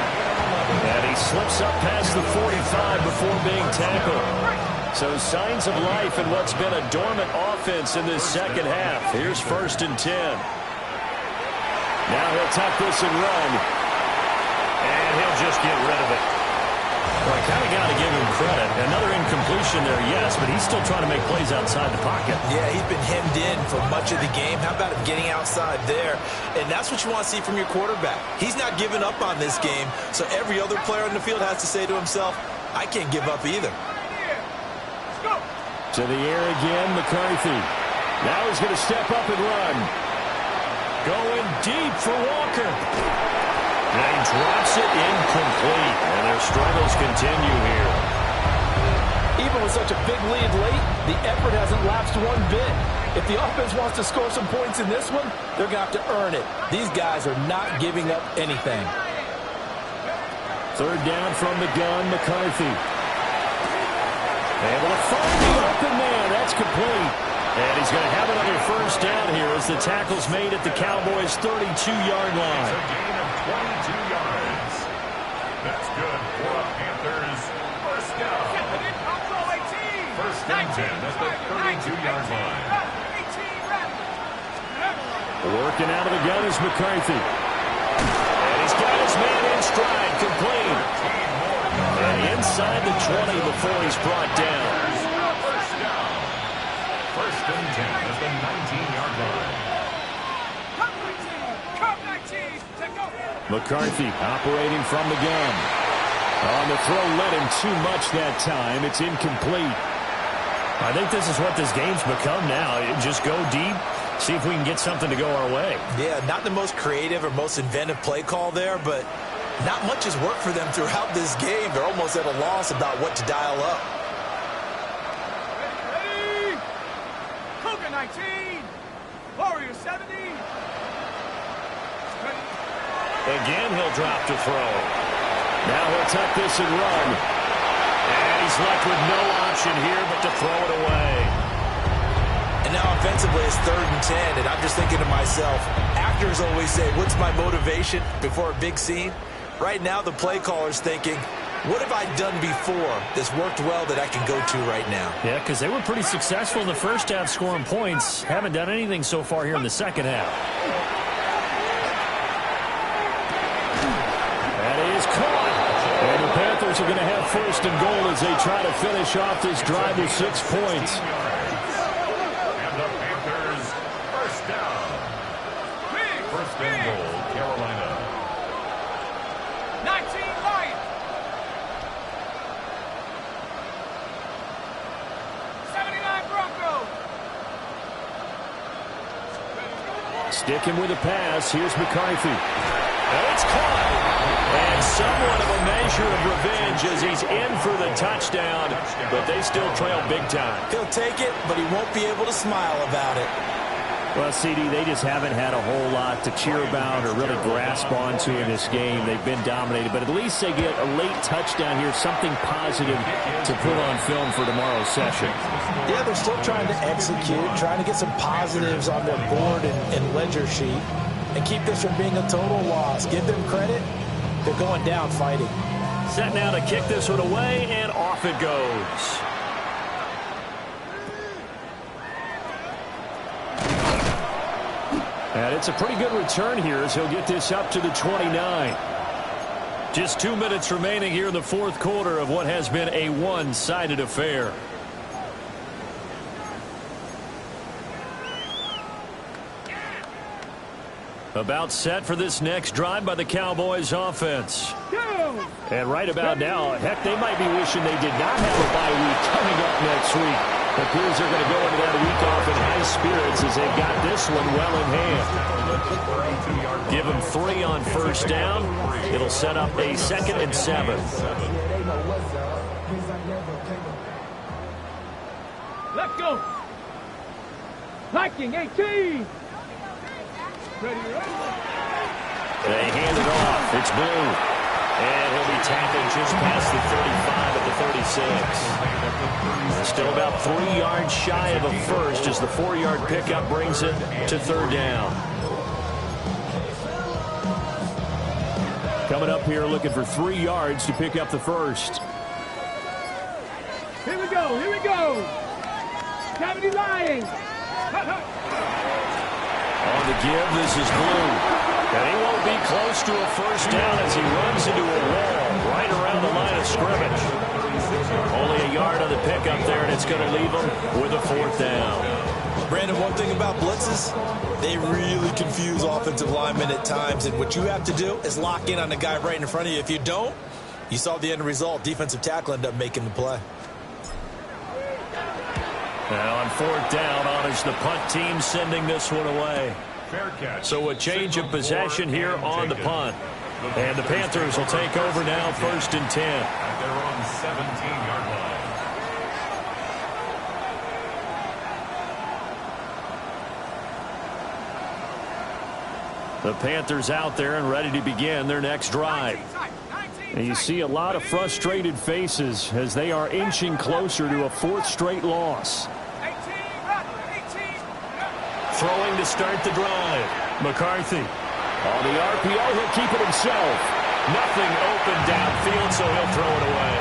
And he slips up past the 45 before being tackled. So signs of life in what's been a dormant offense in this second half. Here's 1st and 10. Now he'll tuck this and run. And he'll just get rid of it. Well, I kind of got to give him credit. Another incompletion there, yes, but he's still trying to make plays outside the pocket. Yeah, he's been hemmed in for much of the game. How about him getting outside there? And that's what you want to see from your quarterback. He's not giving up on this game, so every other player on the field has to say to himself, I can't give up either. To the air again, McCarthy. Now he's going to step up and run. Going deep for Walker. And he drops it incomplete. And their struggles continue here. Even with such a big lead late, the effort hasn't lapsed one bit. If the offense wants to score some points in this one, they're going to have to earn it. These guys are not giving up anything. Third down from the gun, McCarthy. Able to find the open man. That's complete. And he's going to have another first down here as the tackle's made at the Cowboys' 32-yard line. It's a gain of 22 yards. That's good for a Panthers first down. First and 10 at the 32-yard line. Working out of the gun is McCarthy. And he's got his man in stride, complete. And inside the 20 before he's brought down. First down. First and 10 at the 19-yard line. McCarthy operating from the gun. On the throw, led him too much that time. It's incomplete. I think this is what this game's become now. Just go deep, see if we can get something to go our way. Yeah, not the most creative or most inventive play call there, but not much has worked for them throughout this game. They're almost at a loss about what to dial up. Ready? Cougar 19. Warrior 70. Again, he'll drop to throw. Now he'll tuck this and run. And he's left with no option here but to throw it away. And now offensively it's 3rd and 10, and I'm just thinking to myself, actors always say, what's my motivation before a big scene? Right now the play caller's thinking, what have I done before that's worked well that I can go to right now? Yeah, because they were pretty successful in the first half scoring points. Haven't done anything so far here in the second half. That is caught. And the Panthers are going to have first and goal as they try to finish off this drive with 6 points. And the Panthers first down. First and goal, Carolina. 19 Lions. 79 Broncos. Sticking with the pass. Here's McCarthy. And it's caught. And somewhat of a measure of revenge as he's in for the touchdown, but they still trail big time. He'll take it, but he won't be able to smile about it. Well, CD, they just haven't had a whole lot to cheer about or really grasp onto in this game. They've been dominated, but at least they get a late touchdown here, something positive to put on film for tomorrow's session. Yeah, they're still trying to execute, trying to get some positives on their board and ledger sheet and keep this from being a total loss. Give them credit. They're going down fighting. Set now to kick this one away, and off it goes. And it's a pretty good return here as he'll get this up to the 29. Just 2 minutes remaining here in the fourth quarter of what has been a one-sided affair. About set for this next drive by the Cowboys offense. And right about now, heck, they might be wishing they did not have a bye week coming up next week. It appears they're going to go into that week off in high spirits as they've got this one well in hand. Give them 3 on first down. It'll set up a 2nd and 7. Let's go. Viking 18. Ready. They hand it off. It's Blue. And he'll be tackled just past the 35 at the 36. Still about 3 yards shy of a first as the 4-yard pickup brings it to 3rd down. Coming up here looking for 3 yards to pick up the first. Here we go. Here we go. 70 Lions. On the give, this is Blue. And he won't be close to a first down as he runs into a wall right around the line of scrimmage. Only a yard on the pickup there, and it's going to leave him with a 4th down. Brandon, one thing about blitzes, they really confuse offensive linemen at times, and what you have to do is lock in on the guy right in front of you. If you don't, you saw the end result. Defensive tackle ended up making the play. Now on fourth down, honors the punt team, sending this one away. Fair catch. So a change of possession here on the punt. And the Panthers will take over now, 1st and 10. At their own 17-yard line. The Panthers out there and ready to begin their next drive. And you see a lot of frustrated faces as they are inching closer to a 4th straight loss. Throwing to start the drive. McCarthy. On the RPO, he'll keep it himself. Nothing open downfield, so he'll throw it away.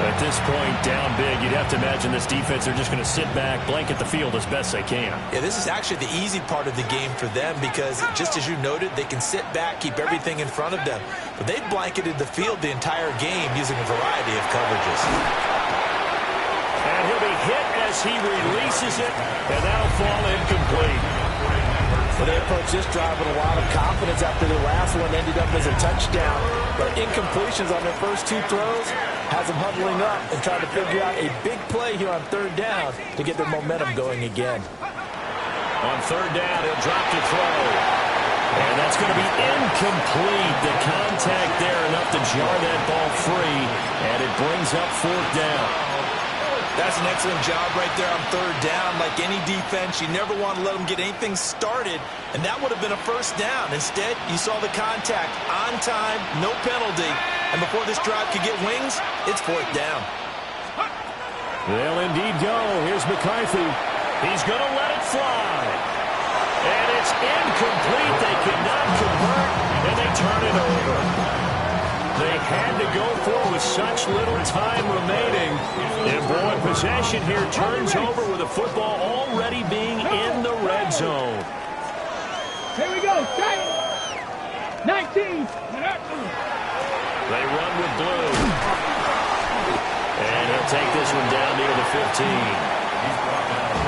At this point, down big, you'd have to imagine this defense are just going to sit back, blanket the field as best they can. Yeah, this is actually the easy part of the game for them because, just as you noted, they can sit back, keep everything in front of them. But they've blanketed the field the entire game using a variety of coverages. And he'll be hit as he releases it, and that'll fall incomplete. Well, they approached this drive with a lot of confidence after the last one ended up as a touchdown. But incompletions on their first 2 throws has them huddling up and trying to figure out a big play here on 3rd down to get their momentum going again. On 3rd down, he'll drop to throw. And that's going to be incomplete. The contact there enough to jar that ball free, and it brings up 4th down. That's an excellent job right there on 3rd down. Like any defense, you never want to let them get anything started, and that would have been a 1st down. Instead, you saw the contact on time, no penalty, and before this drive could get wings, it's 4th down. They'll indeed go. Here's McCarthy. He's going to let it fly. And it's incomplete. They cannot convert, and they turn it over. They had to go for it with such little time remaining. And boy, possession here turns over with the football already being in the red zone. Here we go. 19. They run with blue. And he'll take this one down near the 15.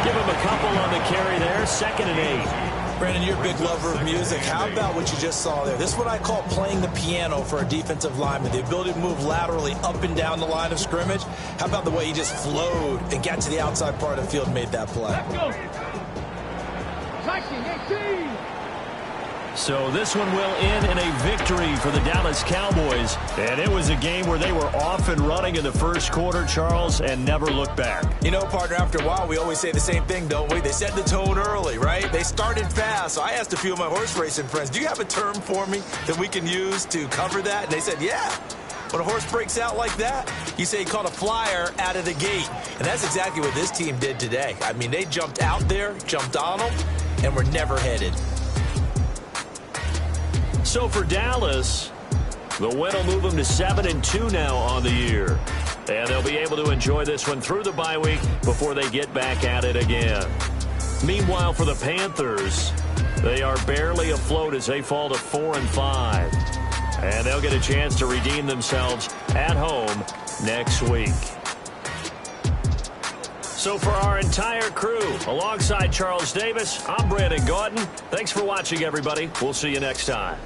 Give him a couple on the carry there. 2nd and 8. Brandon, you're a big lover of music. How about what you just saw there? This is what I call playing the piano for a defensive lineman. The ability to move laterally up and down the line of scrimmage. How about the way he just flowed and got to the outside part of the field and made that play? Let's go. 19, 18. So this one will end in a victory for the Dallas Cowboys. And it was a game where they were off and running in the first quarter, Charles, and never looked back. You know, partner, after a while, we always say the same thing, don't we? They set the tone early, right? They started fast. So I asked a few of my horse racing friends, do you have a term for me that we can use to cover that? And they said, yeah. When a horse breaks out like that, you say he caught a flyer out of the gate. And that's exactly what this team did today. I mean, they jumped out there, jumped on them, and were never headed. So for Dallas, the win will move them to 7-2 now on the year. And they'll be able to enjoy this one through the bye week before they get back at it again. Meanwhile, for the Panthers, they are barely afloat as they fall to 4-5. And they'll get a chance to redeem themselves at home next week. So for our entire crew, alongside Charles Davis, I'm Brandon Gaudin. Thanks for watching, everybody. We'll see you next time.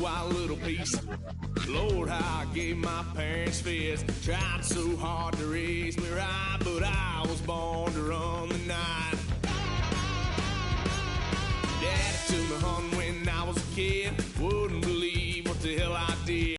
wild little piece. Lord, how I gave my parents fits. Tried so hard to raise me right, but I was born to run the night.